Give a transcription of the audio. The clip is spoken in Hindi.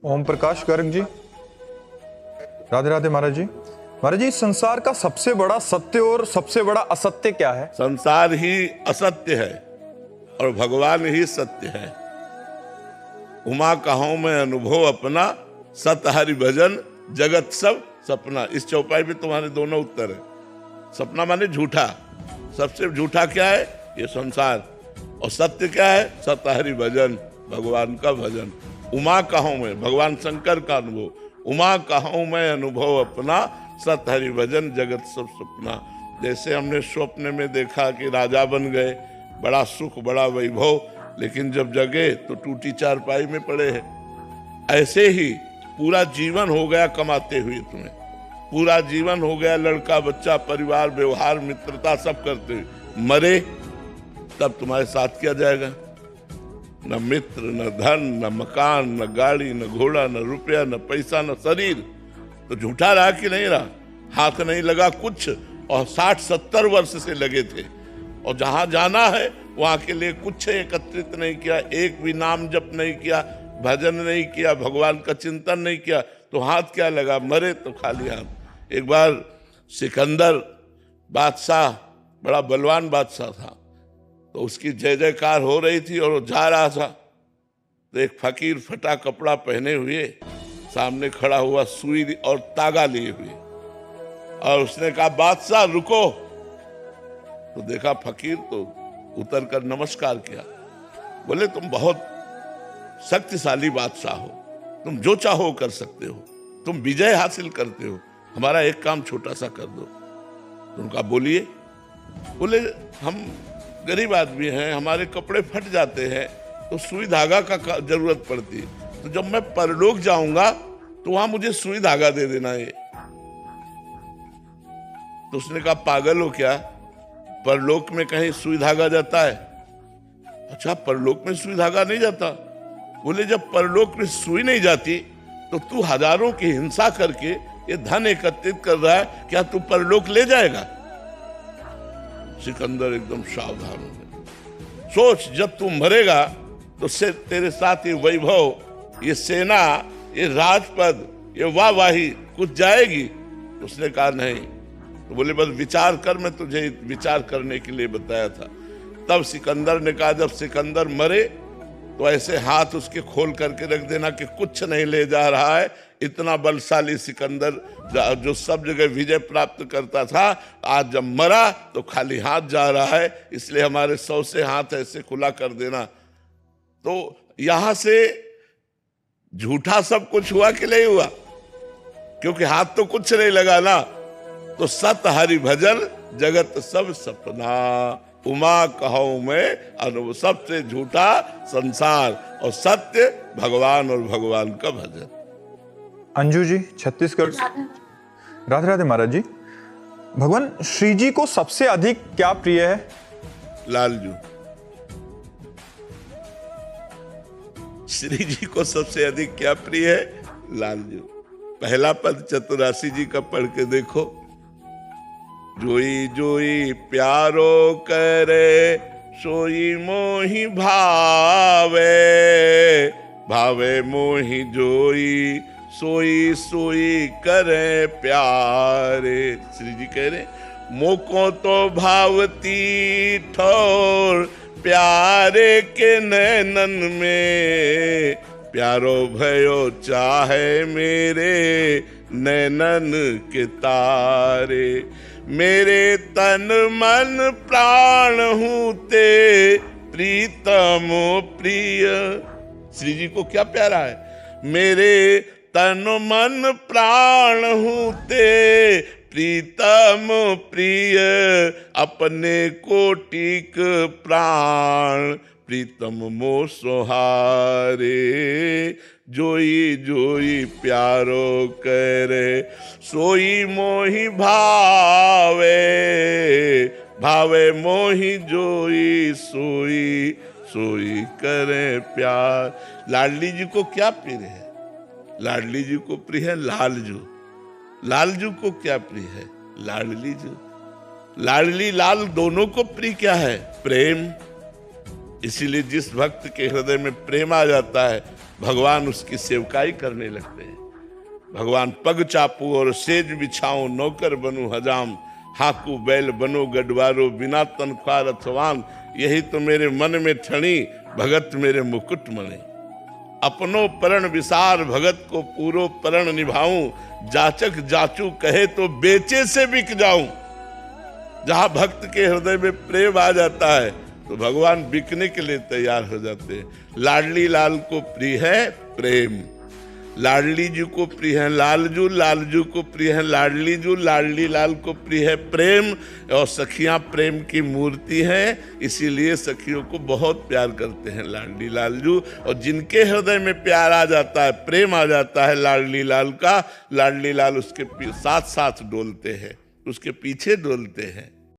ओम प्रकाश गर्ग जी, राधे राधे महाराज जी। महाराज जी, संसार का सबसे बड़ा सत्य और सबसे बड़ा असत्य क्या है? संसार ही असत्य है और भगवान ही सत्य है। उमा कहूं मैं अनुभव अपना, सत हरि भजन जगत सब सपना। इस चौपाई में तुम्हारे दोनों उत्तर है। सपना माने झूठा, सबसे झूठा क्या है? ये संसार। और सत्य क्या है? सत हरि भजन, भगवान का भजन। उमा कहूं मैं, भगवान शंकर का अनुभव। उमा कहूं मैं अनुभव अपना, सत हरि भजन जगत सब सपना। जैसे हमने स्वप्न में देखा कि राजा बन गए, बड़ा सुख बड़ा वैभव, लेकिन जब जगे तो टूटी चारपाई में पड़े हैं। ऐसे ही पूरा जीवन हो गया कमाते हुए, तुम्हें पूरा जीवन हो गया लड़का बच्चा परिवार व्यवहार मित्रता सब करते हुए, मरे तब तुम्हारे साथ क्या जाएगा? न मित्र, न धन, न मकान, न गाड़ी, न घोड़ा, न रुपया, न पैसा, न शरीर। तो झूठा रहा कि नहीं रहा? हाथ नहीं लगा कुछ, और 60-70 वर्ष से लगे थे, और जहां जाना है वहां के लिए कुछ एकत्रित नहीं किया, एक भी नाम जप नहीं किया, भजन नहीं किया, भगवान का चिंतन नहीं किया, तो हाथ क्या लगा? मरे तो खाली हाथ। एक बार सिकंदर बादशाह, बड़ा बलवान बादशाह था, तो उसकी जय जयकार हो रही थी और वो जा रहा था, तो एक फकीर फटा कपड़ा पहने हुए सामने खड़ा हुआ, सुई और तागा लिए हुए, और उसने कहा बादशाह रुको। तो देखा फकीर, तो उतर कर नमस्कार किया। बोले तुम बहुत शक्तिशाली बादशाह हो, तुम जो चाहो कर सकते हो, तुम विजय हासिल करते हो, हमारा एक काम छोटा सा कर दो। तो उनका बोलिए। बोले हम गरीब आदमी हैं, हमारे कपड़े फट जाते हैं, तो सुई धागा का जरूरत पड़ती है, तो जब मैं परलोक जाऊंगा तो वहां मुझे सुई धागा दे देना है। तो उसने कहा पागल हो क्या? परलोक में कहीं सुई धागा जाता है? अच्छा, परलोक में सुई धागा नहीं जाता? बोले जब परलोक में सुई नहीं जाती तो तू हजारों की हिंसा करके ये धन एकत्रित कर रहा है, क्या तू परलोक ले जाएगा? सिकंदर एकदम सावधान हो गया। सोच, जब तू मरेगा तो से तेरे साथ ये वैभव, ये सेना, ये राजपद, ये वाहवाही कुछ जाएगी? उसने कहा नहीं। तो बोले बस विचार कर, मैं तुझे विचार करने के लिए बताया था। तब सिकंदर ने कहा जब सिकंदर मरे तो ऐसे हाथ उसके खोल करके रख देना कि कुछ नहीं ले जा रहा है। इतना बलशाली सिकंदर जो सब जगह विजय प्राप्त करता था, आज जब मरा तो खाली हाथ जा रहा है, इसलिए हमारे 100 से हाथ ऐसे खुला कर देना। तो यहां से झूठा सब कुछ हुआ कि नहीं हुआ? क्योंकि हाथ तो कुछ नहीं लगा ना। तो सत हरि भजन जगत सब सपना, उमा कहूं मैं अनुभव। सबसे झूठा संसार और सत्य भगवान और भगवान का भजन। अंजू जी, छत्तीसगढ़। राधे राधे महाराज जी। भगवान श्री जी को सबसे अधिक क्या प्रिय है? लालजू। श्री जी को सबसे अधिक क्या प्रिय है? लालजू। पहला पद चतुरासी जी का पढ़ के देखो। जोई जोई प्यारो करे, सोई मोहि भावे, भावे मोहि जोई, सोई सोई करे प्यारे। श्री जी कह रहे मोको तो भावती ठोर, प्यारे के नैनन में, प्यारो भयो चाहे मेरे नैनन के तारे। मेरे तन मन प्राण हूँ ते, प्रीतम प्रिय। श्री जी को क्या प्यारा है? मेरे तन मन प्राण हूँ ते, प्रीतम प्रिय। अपने कोटिक प्राण, प्रीतम मो सोहारे। जोई जोई प्यारो करे, सोई मोहि भावे, भावे मोहि जोई, सोई सोई करे प्यार। लाडली जी को क्या प्रिय है? लाडली जी को प्रिय है लालजू। लालजू को क्या प्रिय है? लाडली जू। लाडली लाल दोनों को प्रिय क्या है? प्रेम। इसीलिए जिस भक्त के हृदय में प्रेम आ जाता है भगवान उसकी सेवकाई करने लगते हैं। भगवान पग चापू और सेज बिछाऊं, नौकर बनूं हजाम, हाकू बैल बनो गडवारो, बिना तनख्वाह रथवान, यही तो मेरे मन में ठणी, भगत मेरे मुकुट मणे। अपनो परण विसार, भगत को पूरो परण निभाऊं, जाचक जाचू कहे तो बेचे से बिक जाऊं। जहां भक्त के हृदय में प्रेम आ जाता है तो भगवान बिकने के लिए तैयार हो जाते हैं। लाडली लाल को प्रिय है प्रेम, लाडली जी को प्रिय है लालजू, लालजू को प्रिय है लाडली जू, लाडली लाल को प्रिय है प्रेम। और सखियां प्रेम की मूर्ति हैं, इसीलिए सखियों को बहुत प्यार करते हैं लाडली लालजू। और जिनके हृदय में प्यार आ जाता है, प्रेम आ जाता है लाडली लाल का, लाडली लाल उसके साथ साथ डोलते हैं, उसके पीछे डोलते हैं।